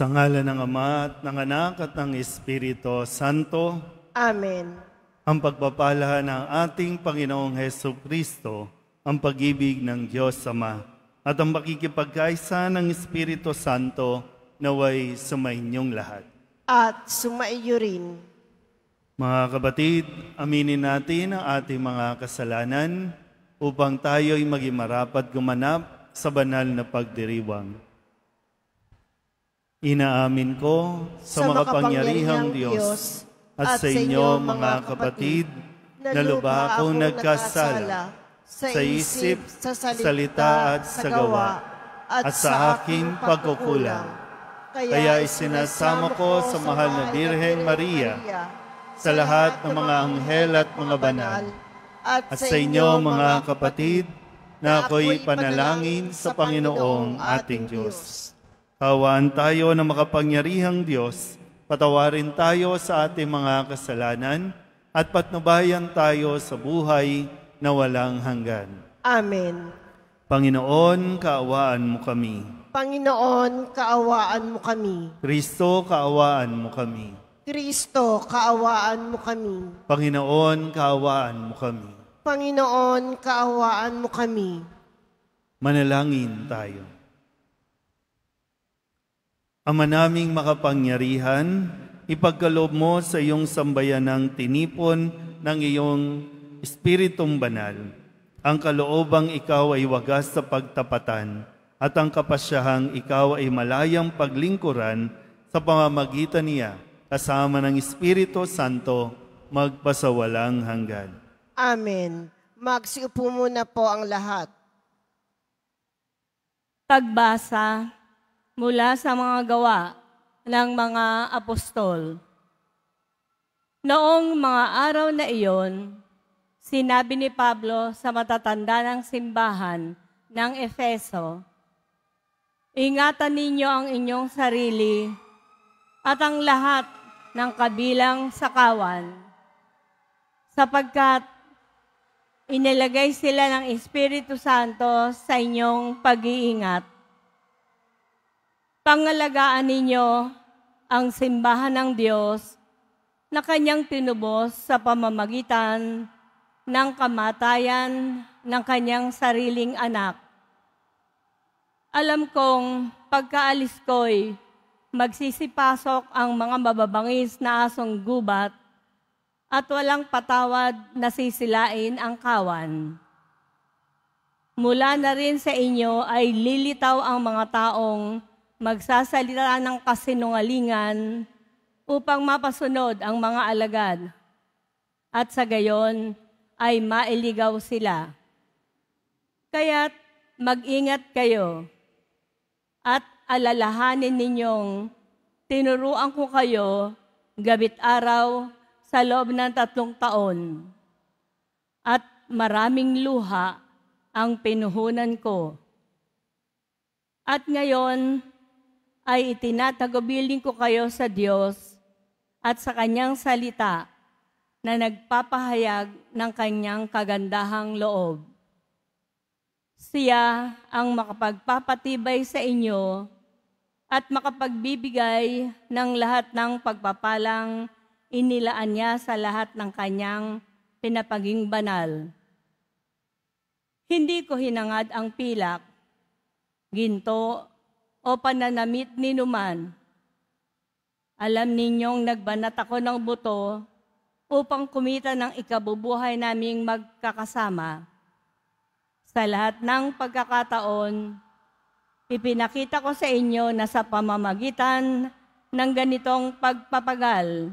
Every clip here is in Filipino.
Sa ngalan ng Ama at ng Anak at ng Espiritu Santo. Amen. Ang pagpapala ng ating Panginoong Hesukristo, ang pag-ibig ng Diyos Ama, at ang makikipagkaisa ng Espiritu Santo naway sumainyong lahat. At sumaiyo rin. Mga kapatid, aminin natin ang ating mga kasalanan upang tayo'y maging marapat gumanap sa banal na pagdiriwang. Inaamin ko sa makapangyarihang Diyos at sa inyo mga kapatid na lubha akong nagkasala sa isip, sa salita at sa gawa at sa aking pagkukulang. Kaya isinasamo ko sa mahal na Birhen Maria, sa lahat ng mga anghel at mga banal, at sa inyo mga kapatid na ako'y panalangin sa Panginoong ating Diyos. Kawaan tayo ng makapangyarihang Diyos, patawarin tayo sa ating mga kasalanan at patnubayan tayo sa buhay na walang hanggan. Amen. Panginoon, kaawaan mo kami. Panginoon, kaawaan mo kami. Kristo, kaawaan mo kami. Kristo, kaawaan mo kami. Panginoon, kaawaan mo kami. Panginoon, kaawaan mo kami. Manalangin tayo. Ama naming makapangyarihan, ipagkaloob mo sa iyong sambayanang tinipon ng iyong Espiritong Banal, ang kaloobang ikaw ay wagas sa pagtapatan at ang kapasyahang ikaw ay malayang paglingkuran sa pamamagitan niya, kasama ng Espiritu Santo, magpasawalang hanggan. Amen. Magsiupo muna po ang lahat. Pagbasa mula sa mga gawa ng mga apostol. Noong mga araw na iyon, sinabi ni Pablo sa matatanda ng simbahan ng Efeso, "Ingatan ninyo ang inyong sarili at ang lahat ng kabilang sa kawan, sapagkat inilagay sila ng Espiritu Santo sa inyong pag-iingat. Pangalagaan ninyo ang simbahan ng Diyos na kanyang tinubos sa pamamagitan ng kamatayan ng kanyang sariling anak. Alam kong pagkaalis ko'y magsisipasok ang mga mababangis na asong gubat at walang patawad na sisilain ang kawan. Mula na rin sa inyo ay lilitaw ang mga taong magsasalita ng kasinungalingan upang mapasunod ang mga alagad, at sa gayon ay mailigaw sila. Kaya't mag-ingat kayo at alalahanin ninyong tinuruan ko kayo gabit araw sa loob ng 3 taon, at maraming luha ang pinuhunan ko. At ngayon ay itinatagubilin ko kayo sa Diyos at sa Kanyang salita na nagpapahayag ng Kanyang kagandahang loob. Siya ang makapagpapatibay sa inyo at makapagbibigay ng lahat ng pagpapalang inilaan niya sa lahat ng Kanyang pinapaging banal. Hindi ko hinangad ang pilak, ginto, o pananamit ni numan. Alam ninyong nagbanat ako ng buto upang kumita ng ikabubuhay naming magkakasama. Sa lahat ng pagkakataon, ipinakita ko sa inyo na sa pamamagitan ng ganitong pagpapagal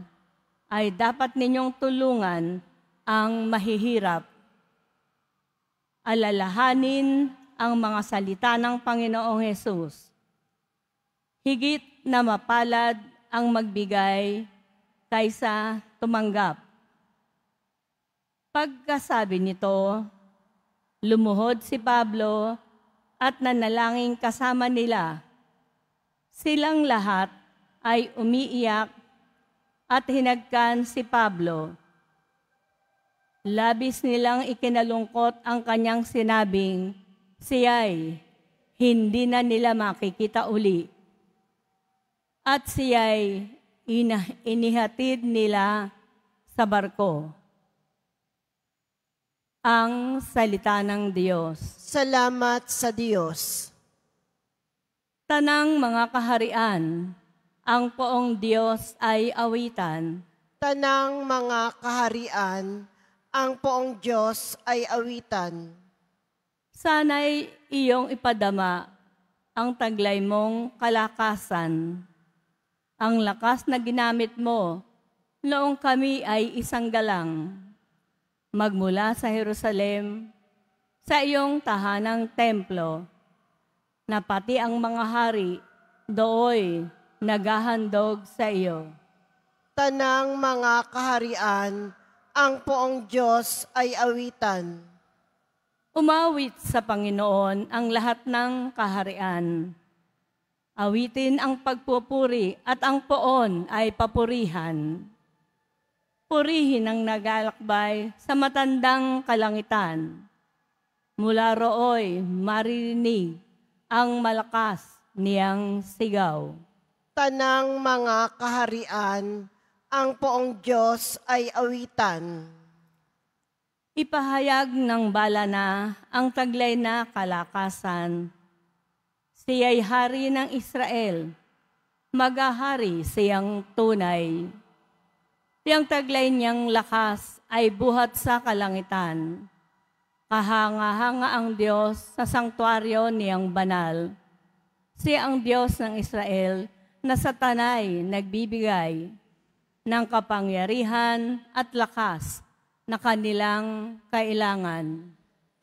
ay dapat ninyong tulungan ang mahihirap. Alalahanin ang mga salita ng Panginoong Hesus. Higit na mapalad ang magbigay kaysa tumanggap. Pagkasabi nito, lumuhod si Pablo at nanalangin kasama nila. Silang lahat ay umiiyak at hinagkan si Pablo. Labis nilang ikinalungkot ang kanyang sinabing, siya'y hindi na nila makikita uli. at siya'y inihatid nila sa barko. Ang salita ng Diyos. Salamat sa Diyos. Tanang mga kaharian, ang poong Diyos ay awitan. Tanang mga kaharian, ang poong Diyos ay awitan. Sana'y iyong ipadama ang taglay mong kalakasan. Ang lakas na ginamit mo noong kami ay isang galang. Magmula sa Jerusalem, sa iyong tahanang templo, na pati ang mga hari dooy naghahandog sa iyo. Tanang mga kaharian, ang poong Diyos ay awitan. Umawit sa Panginoon ang lahat ng kaharian. Awitin ang pagpupuri at ang poon ay papurihan. Purihin ang nagalakbay sa matandang kalangitan. Mula rooy maririnig ang malakas niyang sigaw. Tanang mga kaharian, ang poong Diyos ay awitan. Ipahayag ng bala na ang taglay na kalakasan. Siya'y hari ng Israel, maghahari siyang tunay. Siyang taglay niyang lakas ay buhat sa kalangitan. Kahanga-hanga ang Diyos sa sangtuaryo niyang banal. Siya ang Diyos ng Israel na sa tanay nagbibigay ng kapangyarihan at lakas na kanilang kailangan.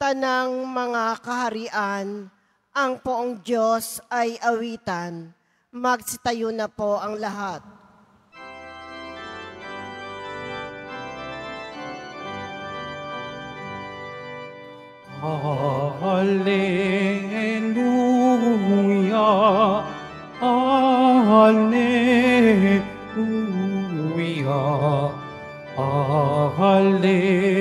Tanang mga kaharian, ang poong Diyos ay awitan. Magsitayo na po ang lahat. Alleluia, Alleluia, Alleluia,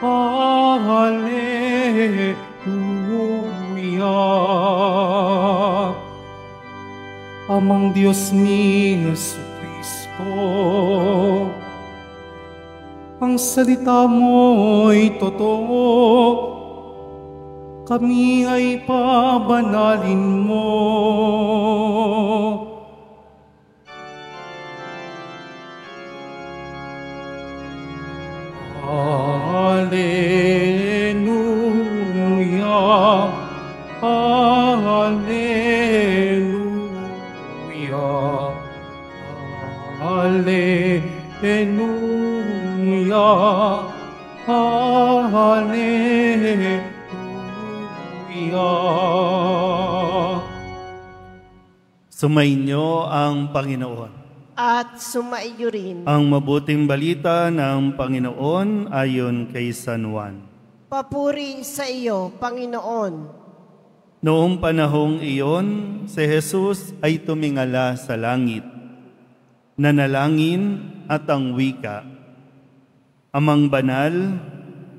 Alleluia. Amang Diyos ni Jesucristo, ang salita mo'y totoo, kami ay pabanalin mo. Alleluia, Alleluia, Alleluia. Sumainyo ang Panginoon. At sumaiyo rin. Ang mabuting balita ng Panginoon ayon kay San Juan. Papuri sa iyo, Panginoon. Noong panahong iyon, si Jesus ay tumingala sa langit, nanalangin at ang wika, Amang banal,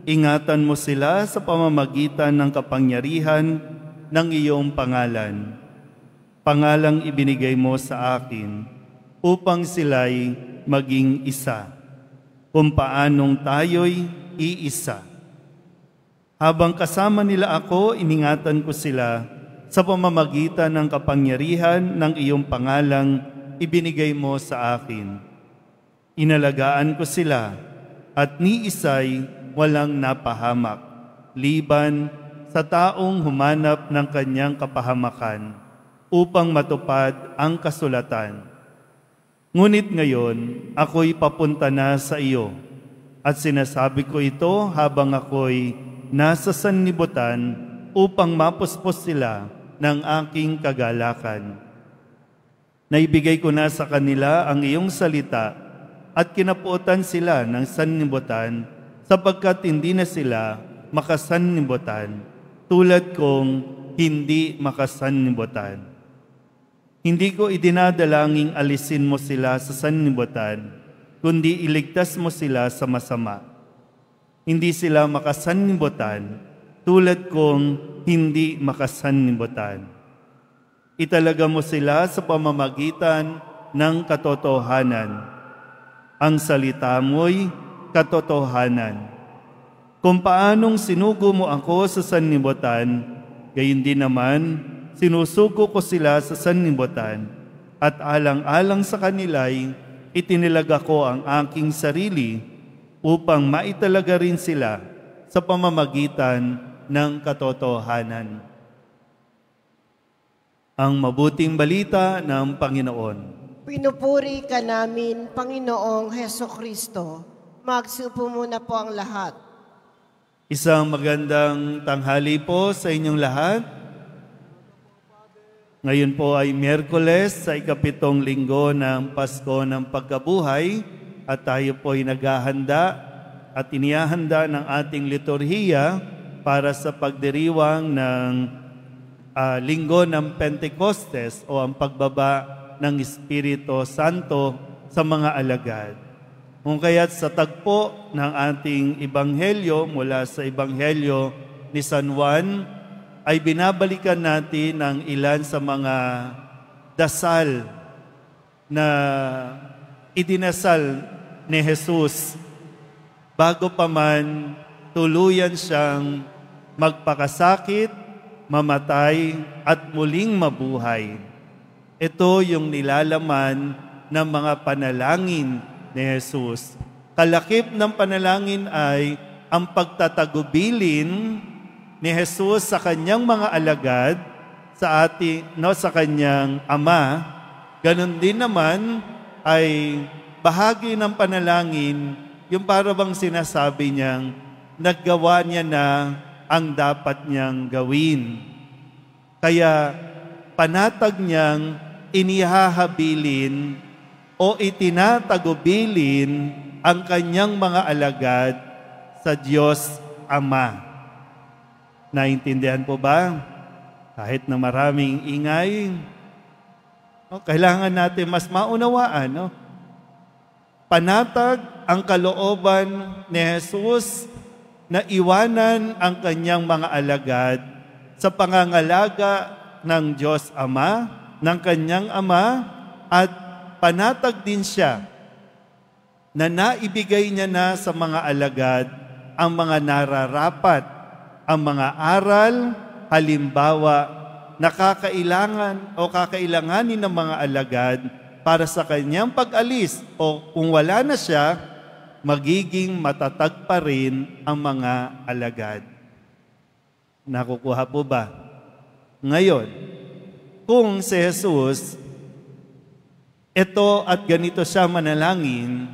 ingatan mo sila sa pamamagitan ng kapangyarihan ng iyong pangalan. Pangalang ibinigay mo sa akin upang sila'y maging isa, kung paanong tayo'y iisa. Habang kasama nila ako, iningatan ko sila sa pamamagitan ng kapangyarihan ng iyong pangalang ibinigay mo sa akin. Inalagaan ko sila at ni isa'y walang napahamak, liban sa taong humanap ng kanyang kapahamakan upang matupad ang kasulatan. Ngunit ngayon, ako'y papunta na sa iyo at sinasabi ko ito habang ako'y nasa sanlibutan upang mapuspos sila ng aking kagalakan. Naibigay ko na sa kanila ang iyong salita at kinapuotan sila ng sanlibutan sapagkat hindi na sila makasanlibutan tulad kong hindi makasanlibutan. Hindi ko idinadalangin alisin mo sila sa sanlibutan, kundi iligtas mo sila sa masama. Hindi sila makasanlibutan tulad kong hindi makasanlibutan. Italaga mo sila sa pamamagitan ng katotohanan. Ang salita mo'y katotohanan. Kung paanong sinugo mo ako sa sanlibutan, gayon din naman sinusugo ko sila sa sanlibutan, at alang-alang sa kanila'y itinilaga ko ang aking sarili upang maitalaga rin sila sa pamamagitan ng katotohanan. Ang mabuting balita ng Panginoon. Pinupuri ka namin, Panginoong Hesukristo. Magsupo muna po ang lahat. Isang magandang tanghali po sa inyong lahat. Ngayon po ay Miyerkules sa ika-7 linggo ng Pasko ng Pagkabuhay at tayo po ay naghahanda at inihahanda ng ating liturhiya para sa pagdiriwang ng linggo ng Pentecostes o ang pagbaba ng Espiritu Santo sa mga alagad. Kung kaya't sa tagpo ng ating Ebanghelyo mula sa Ebanghelyo ni San Juan, ay binabalikan natin ang ilan sa mga dasal na idinasal ni Jesus bago pa man tuluyan siyang magpakasakit, mamatay at muling mabuhay. Ito yung nilalaman ng mga panalangin ni Jesus. Kalakip ng panalangin ay ang pagtatagubilin ni Jesus sa kanyang mga alagad, sa kanyang Ama. Ganon din naman ay bahagi ng panalangin yung para bang sinasabi niyang naggawa niya na ang dapat niyang gawin. Kaya panatag niyang inihahabilin o itinatagubilin ang kanyang mga alagad sa Diyos Ama. Naintindihan po ba? Kahit na maraming ingay, kailangan natin mas maunawaan. Panatag ang kalooban ni Jesus na iwanan ang kanyang mga alagad sa pangangalaga ng Diyos Ama, ng kanyang Ama, at panatag din siya na naibigay niya na sa mga alagad ang mga nararapat, ang mga aral, halimbawa, na kakailanganin ng mga alagad para sa kanyang pag-alis o kung wala na siya, magiging matatag pa rin ang mga alagad. Nakukuha po ba? Ngayon, kung si Jesus, ito at ganito siya manalangin,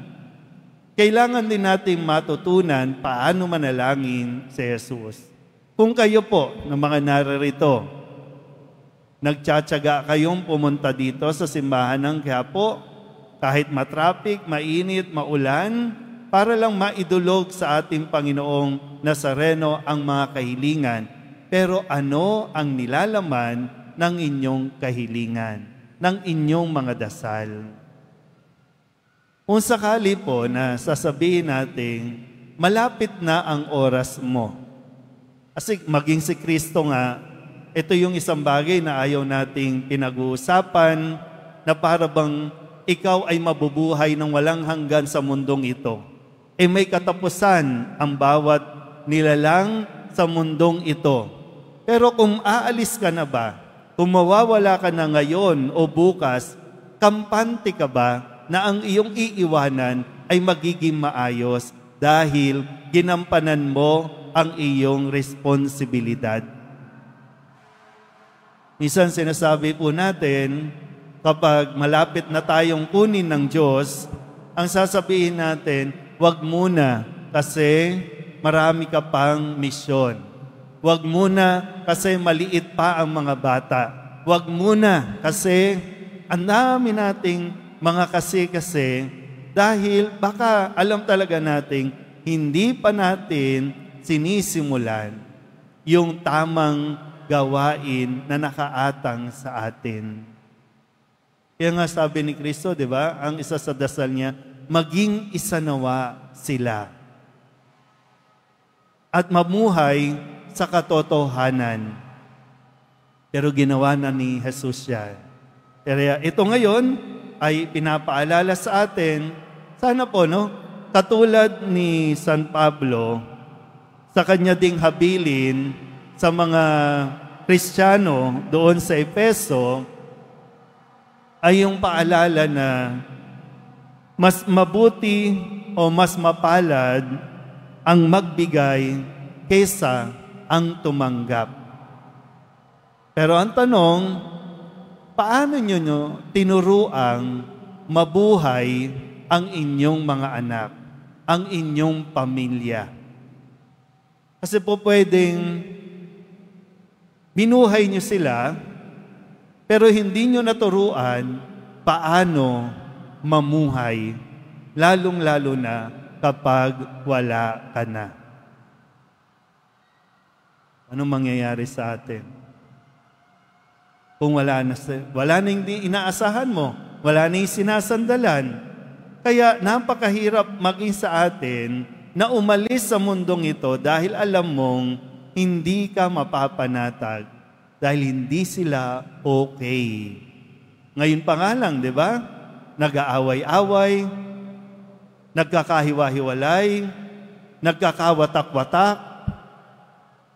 kailangan din natin matutunan paano manalangin si Jesus. Kung kayo po, ng mga naririto, nagtsatsaga kayong pumunta dito sa simbahan ng Quiapo, kahit matraffic, mainit, maulan, para lang maidulog sa ating Panginoong Nazareno ang mga kahilingan. Pero ano ang nilalaman ng inyong kahilingan, ng inyong mga dasal? Kung sakali po na sasabihin natin, malapit na ang oras mo. Kasi maging si Kristo nga, ito yung isang bagay na ayaw nating pinag-uusapan na para bang ikaw ay mabubuhay ng walang hanggan sa mundong ito. May katapusan ang bawat nilalang sa mundong ito. Pero kung aalis ka na ba, kung mawawala ka na ngayon o bukas, kampante ka ba na ang iyong iiwanan ay magiging maayos dahil ginampanan mo ang iyong responsibilidad? Minsan sinasabi po natin, kapag malapit na tayong kunin ng Diyos, ang sasabihin natin, wag muna kasi marami ka pang misyon. Wag muna kasi maliit pa ang mga bata. Wag muna kasi ang dami nating mga kasi dahil baka alam talaga nating hindi pa natin sinisimulan yung tamang gawain na nakaatang sa atin. Kaya nga sabi ni Kristo, di ba? Ang isa sa dasal niya, maging isa nawa sila at mamuhay sa katotohanan. Pero ginawa na ni Jesus yan. Kaya ito ngayon ay pinapaalala sa atin, sana po, no? Katulad ni San Pablo, sa kanya ding habilin sa mga Kristiyano doon sa Efeso, ay yung paalala na mas mabuti o mas mapalad ang magbigay kaysa ang tumanggap. Pero ang tanong, paano nyo tinuruang mabuhay ang inyong mga anak, ang inyong pamilya? Kasi po pwedeng binuhay nyo sila, pero hindi nyo naturuan paano mamuhay, lalong-lalo na kapag wala ka na. Anong mangyayari sa atin? Kung wala na hindi inaasahan mo, wala na yung sinasandalan. Kaya napakahirap maging sa atin na umalis sa mundong ito dahil alam mong hindi ka mapapanatag, dahil hindi sila okay. Ngayon pa nga lang, di ba? Nag-aaway-away, nagkakahiwa-hiwalay, nagkakawatak-watak,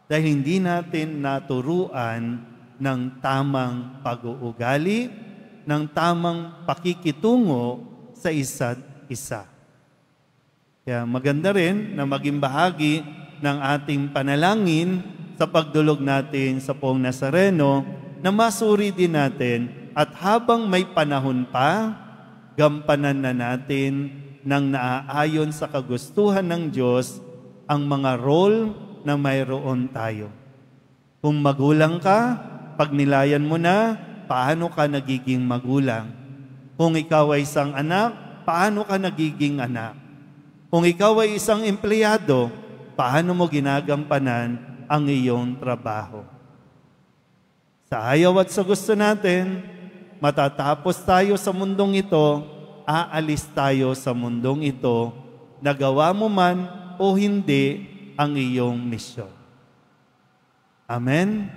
dahil hindi natin naturuan ng tamang pag-uugali, ng tamang pakikitungo sa isa't isa. Kaya maganda rin na maging bahagi ng ating panalangin sa pagdulog natin sa Poong Nazareno, na masuri din natin at habang may panahon pa, gampanan na natin ng naaayon sa kagustuhan ng Diyos ang mga role na mayroon tayo. Kung magulang ka, pag nilayan mo na, paano ka nagiging magulang? Kung ikaw ay isang anak, paano ka nagiging anak? Kung ikaw ay isang empleyado, paano mo ginagampanan ang iyong trabaho? Sa ayaw at sa gusto natin, matatapos tayo sa mundong ito, aalis tayo sa mundong ito, nagawa mo man o hindi ang iyong misyon. Amen?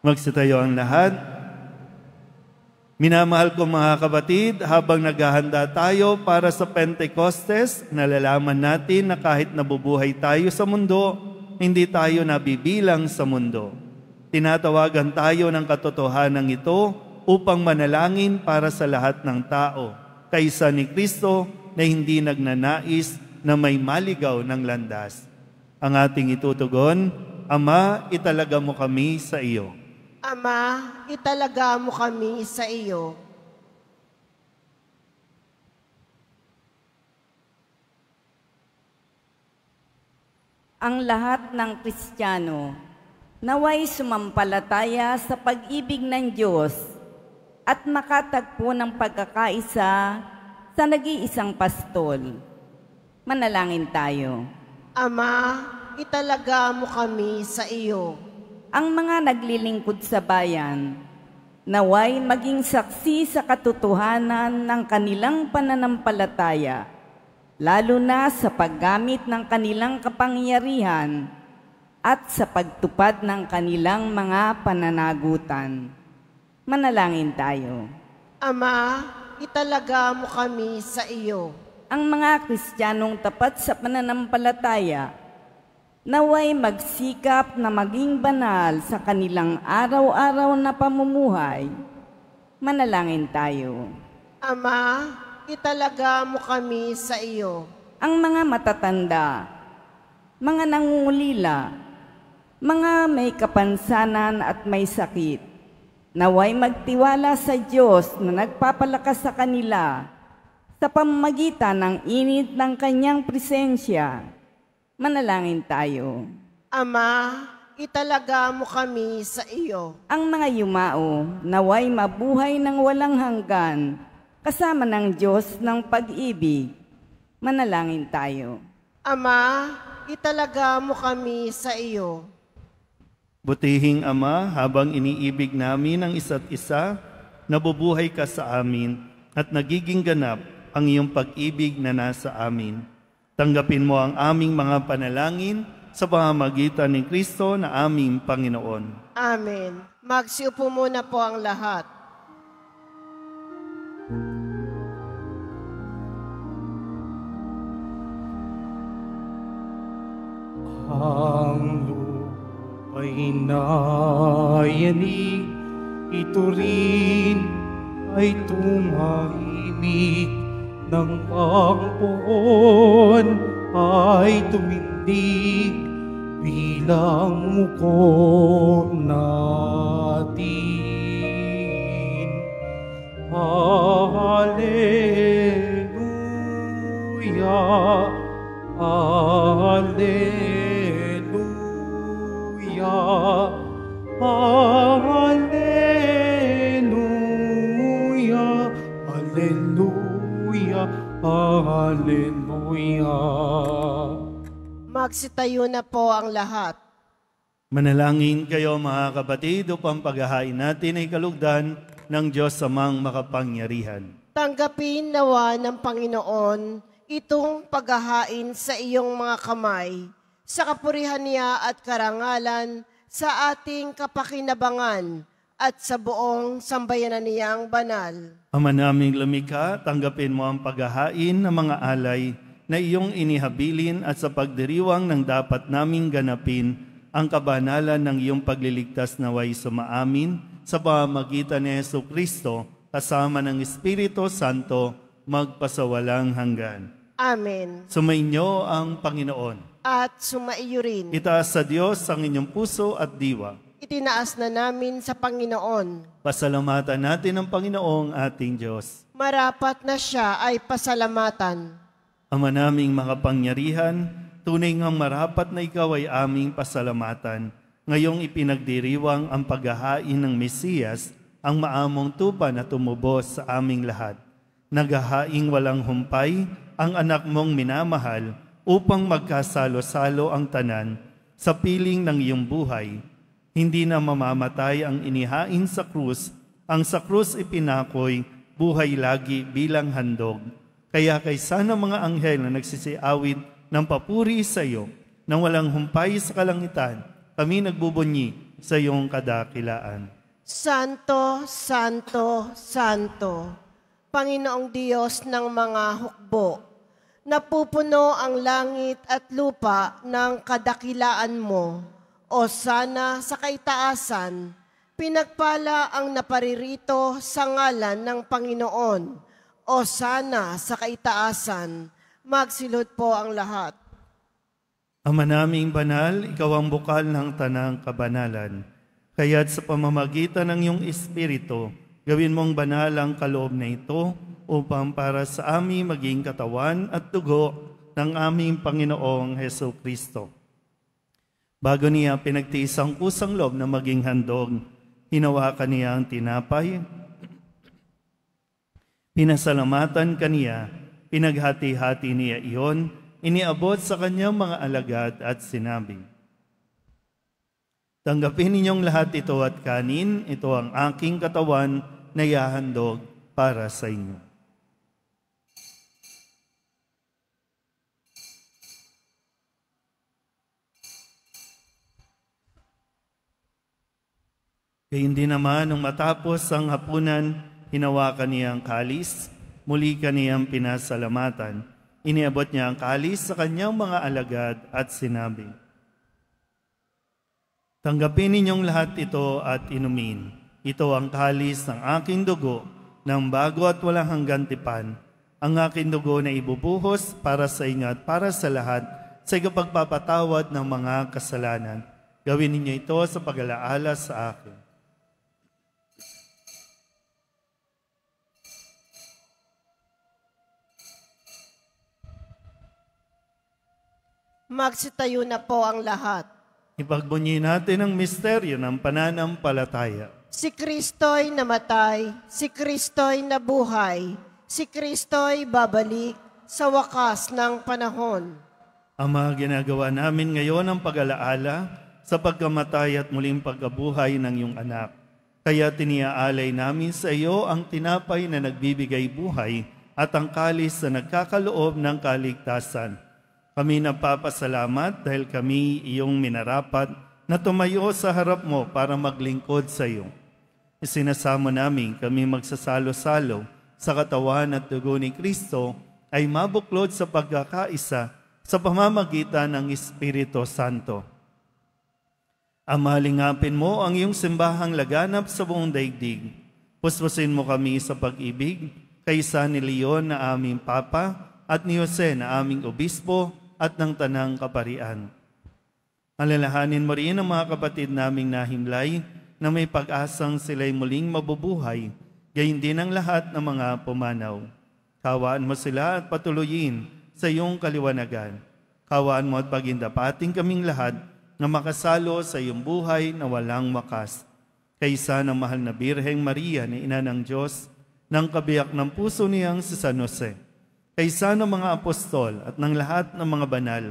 Magsitayo ang lahat. Minamahal ko mga kapatid, habang naghahanda tayo para sa Pentecostes, nalalaman natin na kahit nabubuhay tayo sa mundo, hindi tayo nabibilang sa mundo. Tinatawagan tayo ng katotohanan ito upang manalangin para sa lahat ng tao, kaysa ni Kristo na hindi nagnanais na may maligaw ng landas. Ang ating itutugon, Ama, italaga mo kami sa iyo. Ama, italaga mo kami sa iyo. Ang lahat ng Kristiyano naway sumampalataya sa pag-ibig ng Diyos at makatagpo ng pagkakaisa sa nag-iisang pastol. Manalangin tayo. Ama, italaga mo kami sa iyo. Ang mga naglilingkod sa bayan, naway maging saksi sa katotohanan ng kanilang pananampalataya, lalo na sa paggamit ng kanilang kapangyarihan at sa pagtupad ng kanilang mga pananagutan. Manalangin tayo. Ama, italaga mo kami sa iyo. Ang mga Kristiyanong tapat sa pananampalataya, naway magsikap na maging banal sa kanilang araw-araw na pamumuhay. Manalangin tayo. Ama, italaga mo kami sa iyo. Ang mga matatanda, mga nangungulila, mga may kapansanan at may sakit, naway magtiwala sa Diyos na nagpapalakas sa kanila sa pamamagitan ng init ng kanyang presensya. Manalangin tayo. Ama, italaga mo kami sa iyo. Ang mga yumao, naway mabuhay ng walang hanggan, kasama ng Diyos ng pag-ibig. Manalangin tayo. Ama, italaga mo kami sa iyo. Butihing Ama, habang iniibig namin ang isa't isa, nabubuhay ka sa amin at nagiging ganap ang iyong pag-ibig na nasa amin. Tanggapin mo ang aming mga panalangin sa pamamagitan ni Kristo na aming Panginoon. Amen. Magsiupo muna po ang lahat. Ang lupa'y nayanig, ito rin ay tumahimik, ng pagpoon ay tumindig bilang muko natin. Hallelujah, Hallelujah, Hallelujah, Hallelujah, Hallelujah. Magsitayo na po ang lahat. Manalangin kayo mga kapatid upang paghahain natin ay kalugdan ng Diyos amang makapangyarihan. Tanggapin nawa ng Panginoon itong paghahain sa iyong mga kamay, sa kapurihan niya at karangalan, sa ating kapakinabangan at sa buong sambayanan niyang banal. Ama naming lumikha, tanggapin mo ang paghahain ng mga alay na iyong inihabilin at sa pagdiriwang ng dapat naming ganapin ang kabanalan ng iyong pagliligtas naway sumaamin sa pamamagitan ni Jesucristo kasama ng Espiritu Santo magpasawalang hanggan. Amen. Sumainyo ang Panginoon. At sumaiyo rin. Itaas sa Diyos ang inyong puso at diwa. Itinaas na namin sa Panginoon. Pasalamatan natin ang Panginoong ating Diyos. Marapat na siya ay pasalamatan. Ama naming makapangyarihan, tunay ngang marapat na ikaw ay aming pasalamatan. Ngayong ipinagdiriwang ang paghahain ng Mesiyas, ang maamong tupa na tumubos sa aming lahat. Naghahaing walang humpay ang anak mong minamahal upang magkasalo-salo ang tanan sa piling ng iyong buhay. Hindi na mamamatay ang inihain sa krus, ang sa krus ipinakoy, buhay lagi bilang handog. Kaya kaysa ng mga anghel na nagsisiawit ng papuri sa iyo, nang walang humpay sa kalangitan, kami nagbubunyi sa iyong kadakilaan. Santo, Santo, Santo, Panginoong Diyos ng mga hukbo, napupuno ang langit at lupa ng kadakilaan mo. O sana sa kaitaasan, pinagpala ang naparirito sa ngalan ng Panginoon. O sana sa kaitaasan, magsilod po ang lahat. Ama naming banal, ikaw ang bukal ng tanang kabanalan. Kaya't sa pamamagitan ng iyong Espiritu, gawin mong banal ang kaloob na ito upang para sa aming maging katawan at dugo ng aming Panginoong Jesucristo. Bago niya pinagtiis ang kusang loob na maging handog, hinawakan niya ang tinapay, pinasalamatan kaniya, pinaghati-hati niya iyon, iniabot sa kanyang mga alagad at sinabi, tanggapin ninyong lahat ito at kanin, ito ang aking katawan na ihahandog para sa inyo. Gayun din naman, nung matapos ang hapunan, hinawakan niya ang kalis, muli kaniyang pinasalamatan. Iniabot niya ang kalis sa kanyang mga alagad at sinabi, tanggapin ninyong lahat ito at inumin. Ito ang kalis ng aking dugo, ng bago at walang hanggang tipan. Ang aking dugo na ibubuhos para sa inyo at para sa lahat sa ikapagpapatawad ng mga kasalanan. Gawin ninyo ito sa pag-alaala sa akin. Magsitayo na po ang lahat. Ipagbunyi natin ang misteryo ng pananampalataya. Si Kristo'y namatay, si Kristo'y nabuhay, si Kristo'y babalik sa wakas ng panahon. Ama, ginagawa namin ngayon ang pag-alaala sa pagkamatay at muling pagkabuhay ng iyong anak. Kaya tiniaalay namin sa iyo ang tinapay na nagbibigay buhay at ang kalis na nagkakaloob ng kaligtasan. Kami napapasalamat dahil kami iyong minarapat na tumayo sa harap mo para maglingkod sa iyo. Isinasamo namin kami magsasalo-salo sa katawan at dugo ni Kristo ay mabuklod sa pagkakaisa sa pamamagitan ng Espiritu Santo. Amalingapin mo ang iyong simbahang laganap sa buong daigdig. Puspusin mo kami sa pag-ibig kay San Leon na aming Papa at ni Jose na aming Obispo at ng Tanang Kaparian. Alalahanin mo rin ang mga kapatid naming nahimlay na may pag-asang sila'y muling mabubuhay, gayon din ang lahat ng mga pumanaw. Kawaan mo sila at patuloyin sa iyong kaliwanagan. Kawaan mo at pagindapating kaming lahat na makasalo sa iyong buhay na walang wakas. Kaysa ng mahal na Birheng Maria na Ina ng Diyos, ng kabiyak ng puso niyang si San Jose. Kaysa ng mga apostol at ng lahat ng mga banal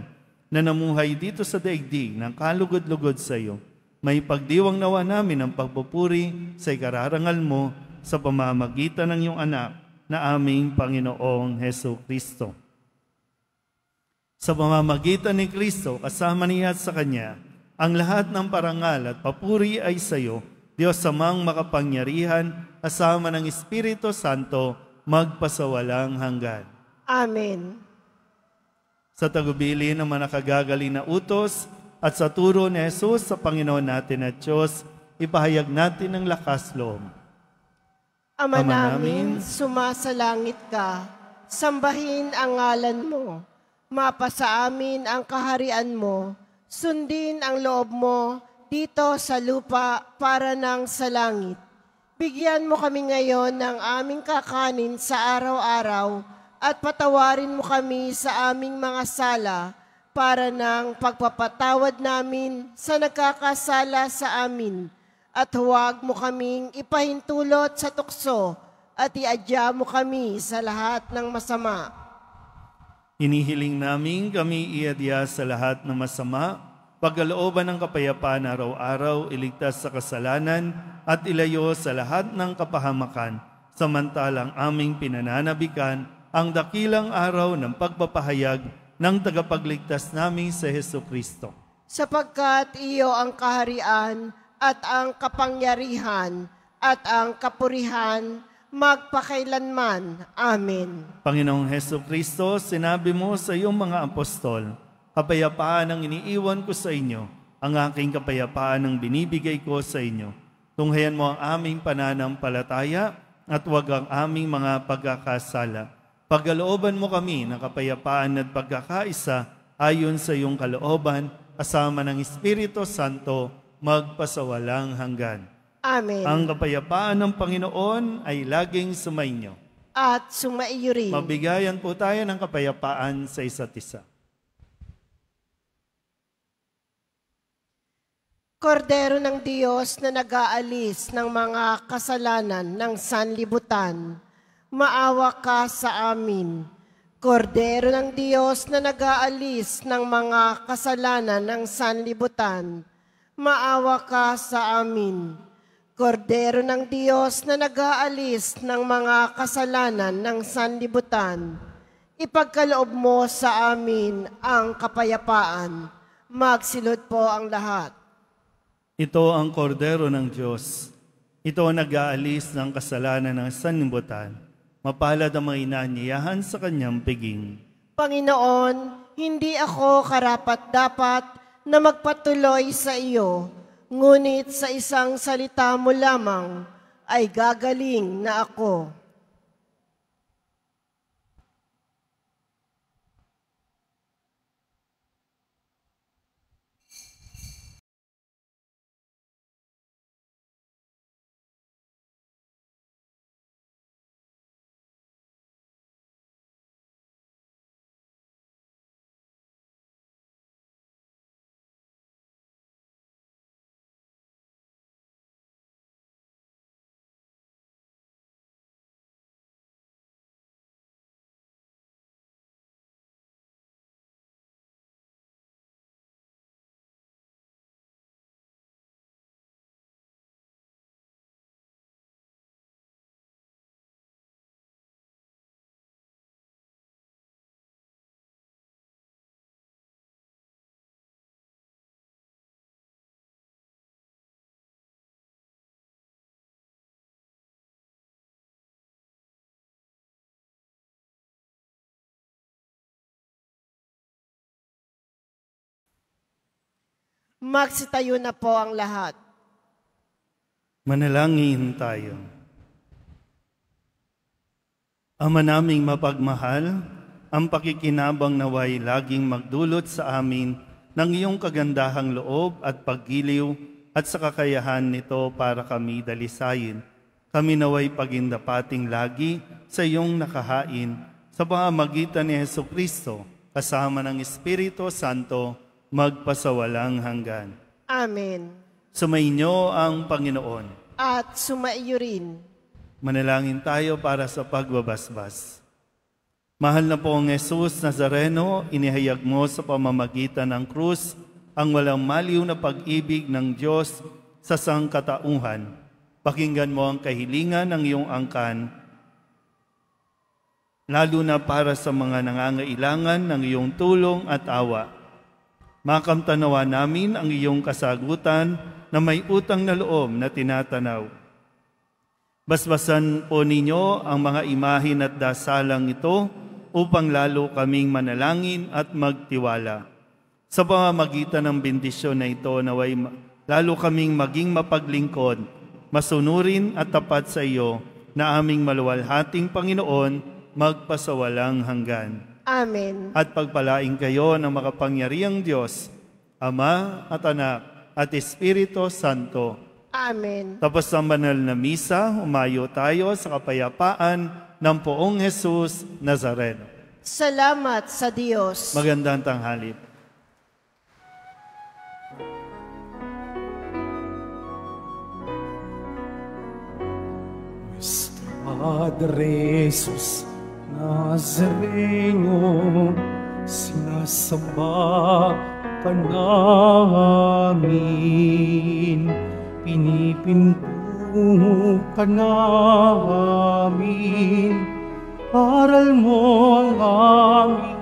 na namuhay dito sa daigdig ng kalugod-lugod sa iyo, may pagdiwang nawa namin ang pagpupuri sa ikararangal mo sa pamamagitan ng iyong anak na aming Panginoong Heso Kristo. Sa pamamagitan ni Kristo, kasama niya at sa Kanya, ang lahat ng parangal at papuri ay sa iyo, Diyos Amang makapangyarihan, kasama ng Espiritu Santo, magpasawalang hanggan. Amen. Sa tagubili ng mga nakagagaling na utos at sa turo ni Jesus sa Panginoon natin at Diyos, ipahayag natin ang lakas loob. Ama namin, sumasalangit ka, sambahin ang ngalan mo, mapasa amin ang kaharian mo, sundin ang loob mo dito sa lupa para nang sa langit. Bigyan mo kami ngayon ng aming kakanin sa araw-araw at patawarin mo kami sa aming mga sala para ng pagpapatawad namin sa nagkakasala sa amin. At huwag mo kaming ipahintulot sa tukso at iadya mo kami sa lahat ng masama. Hinihiling namin kami iadya sa lahat ng masama, pagkalooban ng kapayapaan araw-araw, iligtas sa kasalanan at ilayo sa lahat ng kapahamakan, samantalang aming pinananabikan ang dakilang araw ng pagpapahayag ng tagapagligtas namin sa Heso Kristo. Sapagkat iyo ang kaharian at ang kapangyarihan at ang kapurihan magpakailanman. Amen. Panginoong Heso Kristo, sinabi mo sa iyong mga apostol, kapayapaan ang iniiwan ko sa inyo, ang aking kapayapaan ang binibigay ko sa inyo. Tunghayan mo ang aming pananampalataya at huwag ang aming mga pagkakasala. Pagkalooban mo kami ng kapayapaan at pagkakaisa ayon sa iyong kalooban, kasama ng Espiritu Santo, magpasawalang hanggan. Amen. Ang kapayapaan ng Panginoon ay laging sumainyo. At sumaiyo rin. Mabigayan po tayo ng kapayapaan sa isa't isa. Kordero ng Diyos na nag-aalis ng mga kasalanan ng sanlibutan, maawa ka sa amin. Kordero ng Diyos na nag-aalis ng mga kasalanan ng sanlibutan, maawa ka sa amin. Kordero ng Diyos na nag-aalis ng mga kasalanan ng sanlibutan, ipagkaloob mo sa amin ang kapayapaan. Magsilod po ang lahat. Ito ang kordero ng Diyos. Ito ang nag-aalis ng kasalanan ng sanlibutan. Mapalad ang mga inaanyayahan sa kanyang piging. Panginoon, hindi ako karapat-dapat na magpatuloy sa iyo, ngunit sa isang salita mo lamang ay gagaling na ako. Magsitayo na po ang lahat. Manalangin tayo. Ama naming mapagmahal, ang pakikinabang naway laging magdulot sa amin ng iyong kagandahang loob at paggiliw at sa kakayahan nito para kami dalisayin. Kami naway pagindapating lagi sa iyong nakahain sa pamamagitan ni Jesucristo kasama ng Espiritu Santo magpasawalang hanggan. Amen. Sumainyo ang Panginoon. At sumaiyo rin. Manalangin tayo para sa pagbabasbas. Mahal na pong Jesus Nazareno, inihayag mo sa pamamagitan ng krus ang walang maliw na pag-ibig ng Diyos sa sangkatauhan. Pakinggan mo ang kahilingan ng iyong angkan, lalo na para sa mga nangangailangan ng iyong tulong at awa. Makamtanawa namin ang iyong kasagutan na may utang na loob na tinatanaw. Basbasan po ninyo ang mga imahin at dasalang ito upang lalo kaming manalangin at magtiwala. Sa pamamagitan ng bendisyon na ito, naway lalo kaming maging mapaglingkod, masunurin at tapat sa iyo na aming maluwalhating Panginoon, magpasawalang hanggan. Amen. At pagpalain kayo ng makapangyarihang Diyos, Ama at Anak at Espiritu Santo. Amen. Tapos ng banal na misa, umayo tayo sa kapayapaan ng Poong Jesus Nazareno. Salamat sa Diyos. Magandang tanghali. Padre Jesus Nazareno, sinasamba ka namin, pinipinto ka namin, aral mo ang aming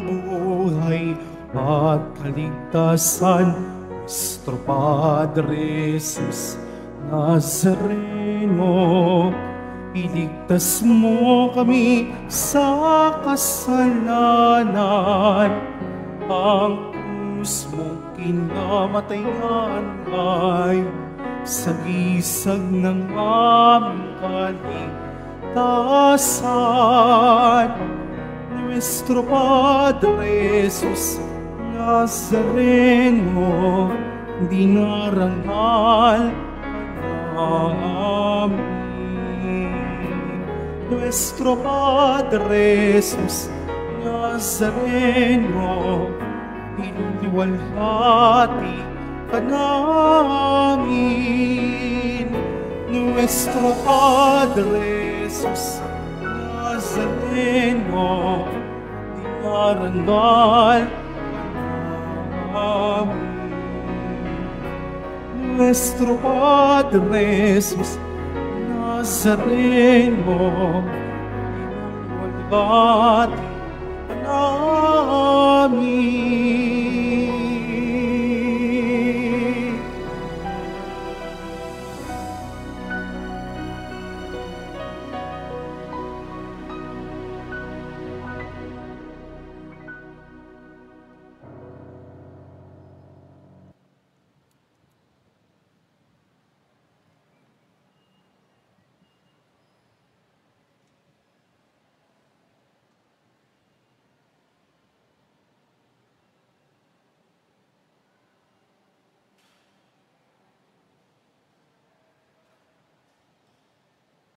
buhay at kaligtasan. Nuestro Padre Jesus Nazareno, iligtas mo kami sa kasalanan. Ang krus mong kinamatayan ay sagisag ng aming kaligtasan. Nuestro Padre Jesus Nazareno, dinarangal ka namin. Nuestro Padre Jesus Nazareno, iniwalhati ka namin. Nuestro Padre Jesus Nazareno, dinarangal ka namin. Nuestro Padre Jesus Nazareno, inuwalhati